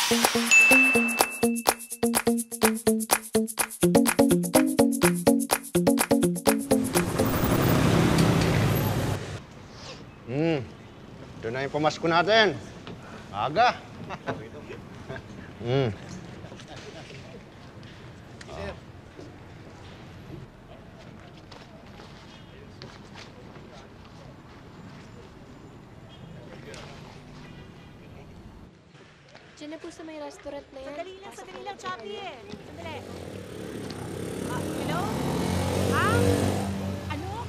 Ito na yung pamasko natin. Aga. Diyan na po sa may restaurant na yan. Sandali lang, Chappy eh. Sandali. Hello? Ha? Ano?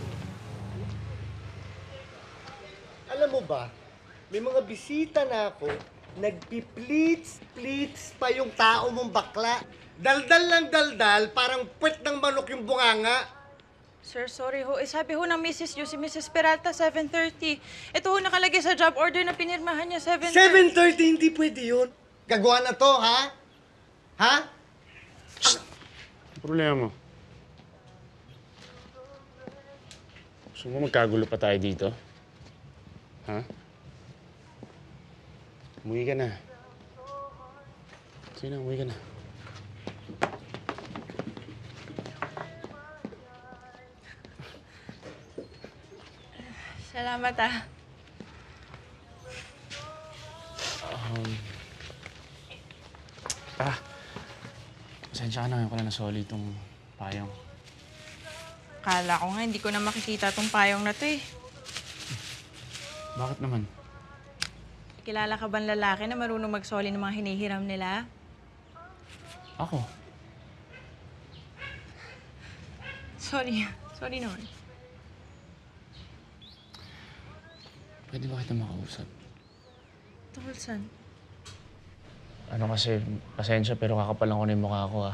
Alam mo ba, may mga bisita na ako, nagpi-pleats pa yung tao mong bakla. Daldal lang daldal, parang puwet ng manok yung bunganga. Sir, sorry ho. Sabi ho ng Mrs. Yu, si Mrs. Peralta, 7:30. Ito ho nakalagay sa job order na pinirmahan niya, 7:30. 7:30, hindi pwede yun. Gagawa na to, ha? Ha? Ano problema mo? Gusto mo magkagulo pa tayo dito? Ha? Umuwi ka na. Sige na, umuwi ka na. Salamat ah. Pasensya ka na ngayon ko na nasoli itong payong. Kala ko nga, hindi ko na makikita tong payong na to eh. Bakit naman? Kilala ka bang lalaki na marunong magsoli ng mga hinihiram nila? Ako? Sorry. Sorry naman. Pwede ba kita makausap? Tungkol saan? Ano kasi, pasensya pero kakapalan ko na yung mukha ko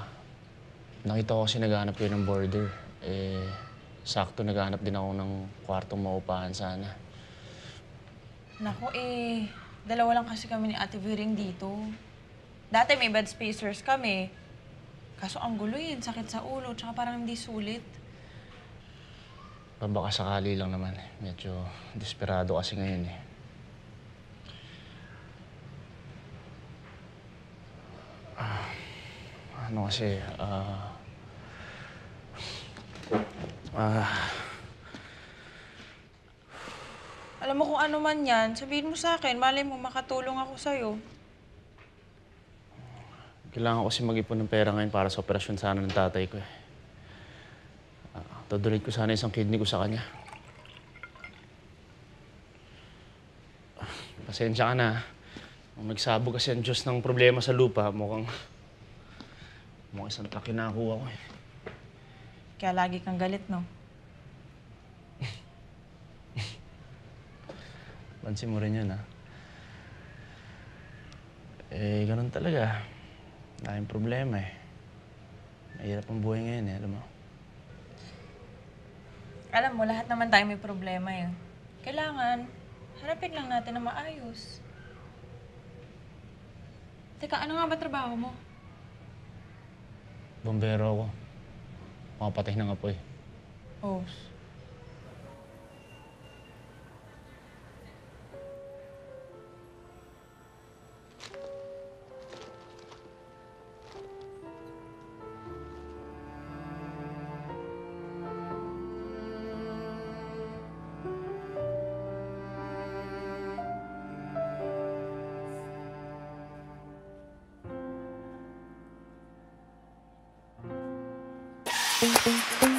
Nakita ko kasi naghahanap kayo ng border. Sakto naghahanap din ako ng kwartong maupahan sana. Naku dalawa lang kasi kami ni Ate Viring dito. Dati may bed spacers kami. Kaso ang gulo sakit sa ulo, tsaka parang hindi sulit. Baka sakali lang naman Medyo desperado kasi ngayon Ano kasi, Alam mo kung ano man yan, sabihin mo sa akin. Malay mo makatulong ako sa'yo. Kailangan ko kasi mag-ipon ng pera ngayon para sa operasyon sana ng tatay ko Dodonate ko sana isang kidney ko sa kanya. Pasensya ka na. Nung nagsabog kasi ang Diyos ng problema sa lupa, mukhang isang truck yung nakakuha ko Kaya lagi kang galit, no? Pansin mo rin yun, ganun talaga. Daming problema Mahirap ang buhay ngayon alam mo. Alam mo, lahat naman tayo may problema Kailangan, harapin lang natin na maayos. Teka, ano nga ba trabaho mo? Bombero ako. Makapatay ng apoy. Oh. Thank you.